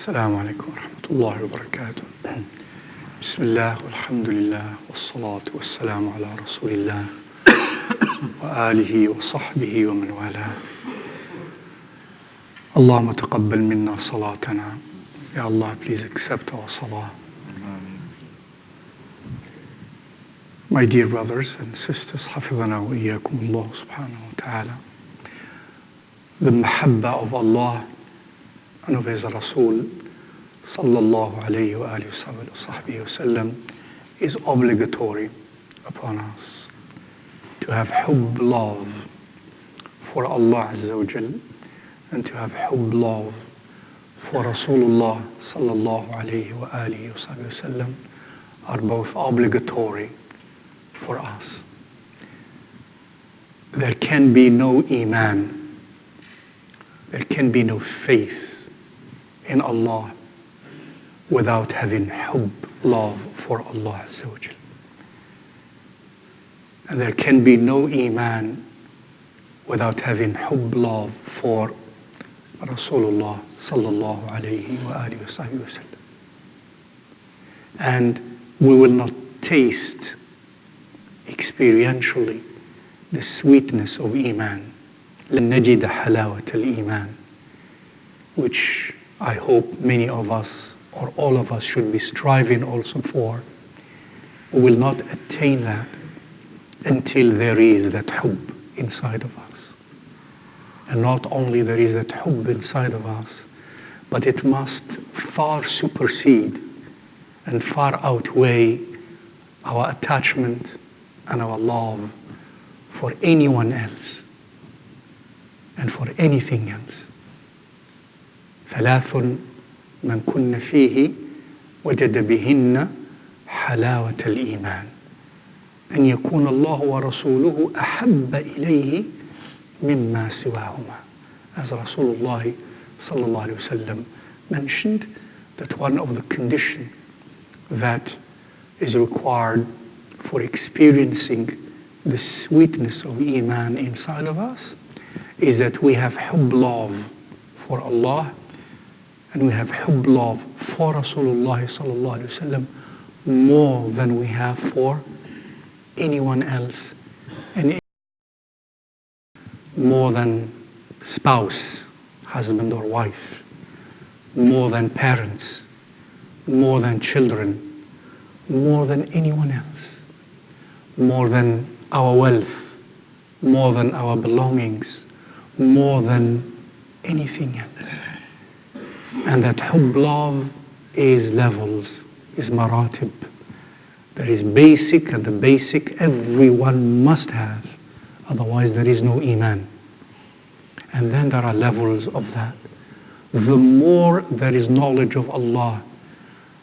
السلام عليكم ورحمة الله وبركاته. بسم الله والحمد لله والصلاة والسلام على رسول الله وآله وصحبه ومن والاه. اللهم تقبل منا صلاتنا. Ya Allah, please accept our salah. My dear brothers and sisters, حفظنا وإياكم الله سبحانه وتعالى. The mahabba of Allah and of His Rasul sallallahu alayhi wa alihi wa sallam is obligatory upon us to have hubb, love for Allah Azza wa Jal, and to have hubb, love for Rasulullah sallallahu alayhi wa alihi wa sallam are both obligatory for us. There can be no iman, there can be no faith in Allah without having hubb, love for Allah Azza wa Jal. And there can be no iman without having hubb, love for Rasulullah sallallahu alayhi wa alihi wa sallam. And we will not taste experientially the sweetness of iman, لن نجد حلاوة الإيمان, which I hope many of us or all of us should be striving also for. We will not attain that until there is that hubb inside of us. And not only there is that hubb inside of us, but it must far supersede and far outweigh our attachment and our love for anyone else and for anything else. ثلاث من كن فيه وجد بهن حلاوة الإيمان أن يكون الله ورسوله أحب إليه مما سواهما. As Rasulullah sallallahu alaihi wasallam mentioned, that one of the conditions that is required for experiencing the sweetness of iman inside of us is that we have hubb, love for Allah, and we have hubb, love for Rasulullah sallallahu alaihi wasallam more than we have for anyone else, and more than spouse, husband or wife, more than parents, more than children, more than anyone else, more than our wealth, more than our belongings, more than anything else. And that hubb, love is levels, is maratib. There is basic, and the basic everyone must have, otherwise there is no iman. And then there are levels of that. The more there is knowledge of Allah,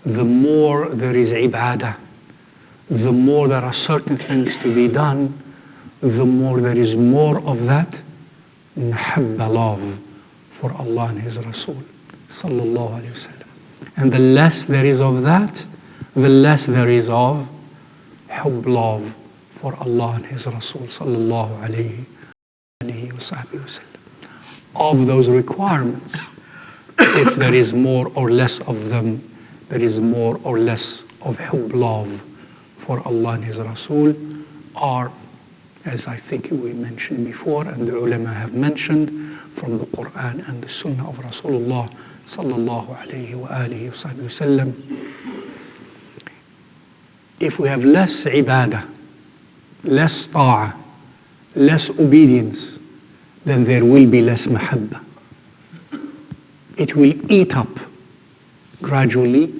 the more there is ibadah, the more there are certain things to be done, the more there is more of that mahabba, love for Allah and His Rasul sallallahu alayhi wa sallam. And the less there is of that, the less there is of hubb, love for Allah and His Rasul sallallahu alayhi wa sallam. Of those requirements, if there is more or less of them, there is more or less of hubb, love for Allah and His Rasul, are, as I think we mentioned before and the ulama have mentioned, from the Quran and the Sunnah of Rasulullah sallallahu alayhi wa alihi wa sallam. If we have less ibadah, less ta'ah, less obedience, then there will be less mahabba. It will eat up gradually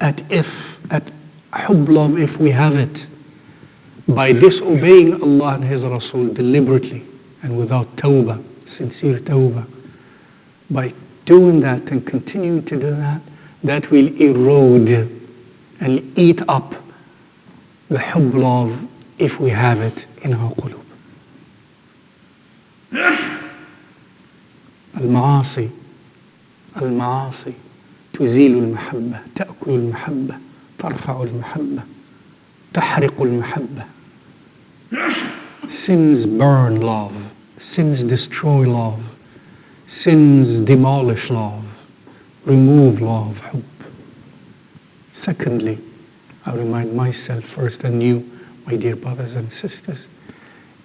at hubb, love, if we have it, by disobeying Allah and His Rasul deliberately and without tawbah, sincere tawbah. By doing that and continuing to do that, that will erode and eat up the hubb, love, if we have it in our qulub. المعاصي تزيل المحبة، تأكل المحبة، ترفع المحبة، تحرق المحبة. Sins burn love, sins destroy love, sins demolish love, remove law of hubb. Secondly, I remind myself first and you, my dear brothers and sisters,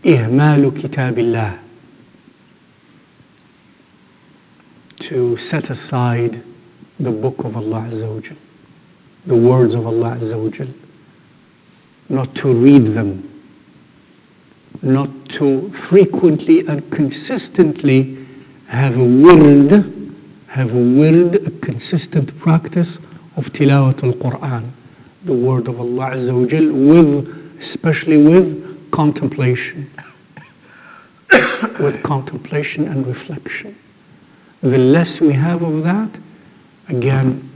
إهمال كتاب الله, to set aside the book of Allah Azza wa Jal, the words of Allah Azza wa Jal, not to read them, not to frequently and consistently have a wird, a consistent practice of tilawat al-Quran, the word of Allah Azza wa Jal, especially with contemplation, with contemplation and reflection. The less we have of that, again,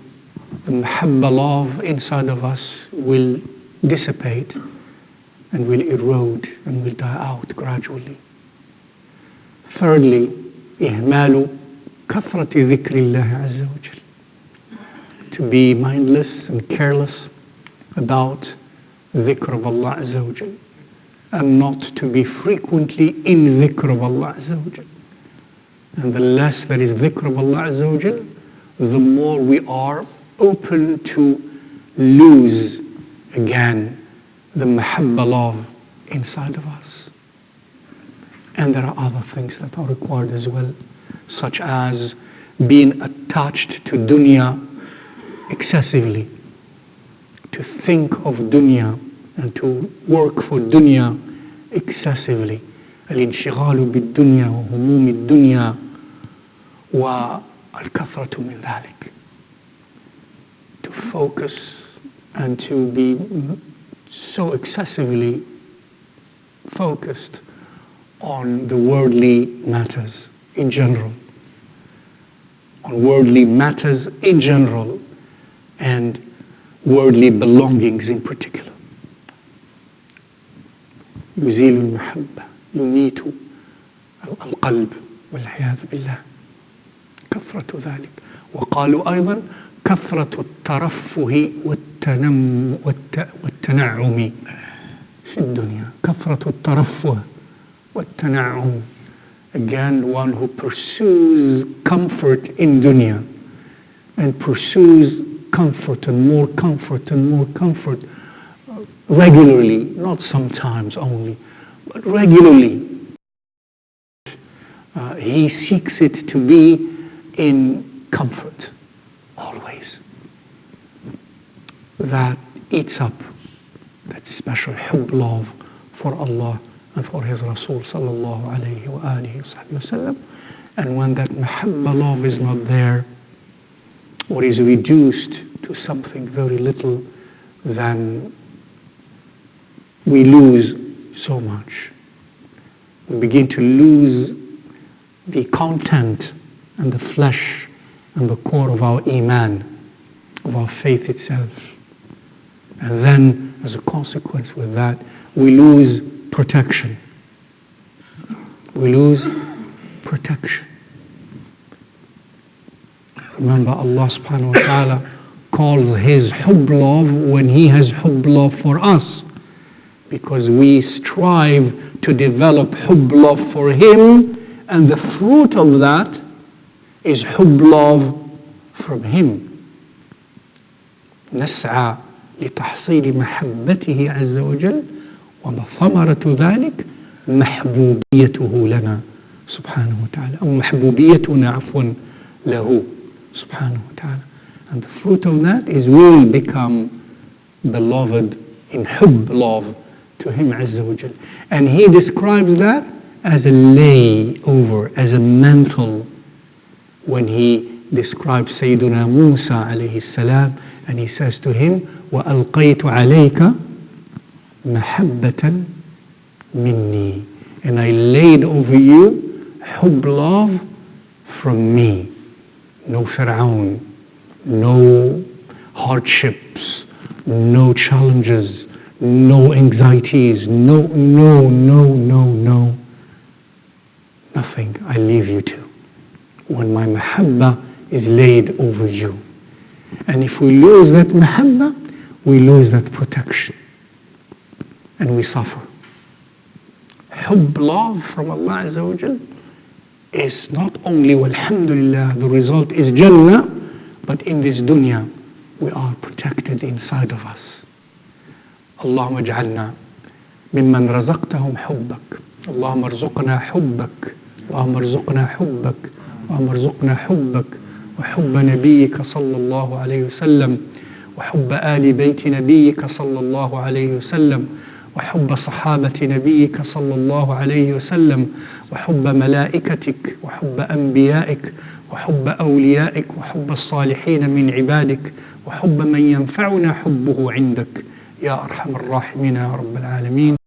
the mahabba love inside of us will dissipate and will erode and will die out gradually. Thirdly, إهمال كثرة ذكر الله عز وجل, to be mindless and careless about dhikr of Allah Azza wa Jal, and not to be frequently in dhikr of Allah Azza wa Jal. And the less there is dhikr of Allah Azza wa Jal, the more we are open to lose again the mahabba love inside of us. And there are other things that are required as well, such as being attached to dunya excessively, to think of dunya and to work for dunya excessively. الانشغال بالدنيا وهموم الدنيا والكثرة من ذلك, to focus and to be so excessively focused on the worldly matters in general, and worldly belongings in particular. يزيل المحبة, يميت القلب والعياذ بالله كثرة ذلك. وقالوا أيضا كثرة الترفه والتنعم في الدنيا. كثرة الترفه والتنعم, again, one who pursues comfort in dunya and pursues comfort and more comfort and more comfort regularly, not sometimes only, but regularly. He seeks it to be in comfort always. That eats up that special hubb love for Allah and for His Rasul sallallahu alayhi wa alihi wa sallam. And when that mahabba love is not there, or is reduced to something very little, then we lose so much. We begin to lose the content and the flesh and the core of our iman, of our faith itself. And then, as a consequence with that, we lose protection. We lose protection. Remember, Allah subhanahu wa ta'ala calls His hubb love when He has hubb love for us, because we strive to develop hubb love for Him, and the fruit of that is hubb love from Him. نسعى لتحصيل محبته عز وجل وثمرة ذلك محبوبيته لنا سبحانه وتعالى، أو محبوبيتنا عفوا له سبحانه وتعالى. And the fruit of that is we become beloved in hubb love to Him Azza wa Jal. And He describes that as a layover, as a mantle, when He describes Sayyiduna Musa alayhi salam, and He says to him, وَأَلْقَيْتُ عَلَيْكَ مَحَبَّةً مِنِّي, and I laid over you hubb love from me. No Fir'aun, no hardships, no challenges, no anxieties, no, nothing. I leave you to when my mahabba is laid over you. And if we lose that mahabba, we lose that protection and we suffer. Hubb love from Allah Azza wa Jal is not only, walhamdulillah, the result is Jannah, in this dunya, we are protected inside of us. اللهم اجعلنا ممن رزقتهم حبك. اللهم ارزقنا حبك. اللهم ارزقنا حبك. اللهم ارزقنا حبك وحب نبيك صلى الله عليه وسلم وحب آل بيت نبيك صلى الله عليه وسلم وحب صحابة نبيك صلى الله عليه وسلم وحب ملائكتك وحب أنبيائك وحب أوليائك وحب الصالحين من عبادك وحب من ينفعنا حبه عندك يا أرحم الراحمين يا رب العالمين.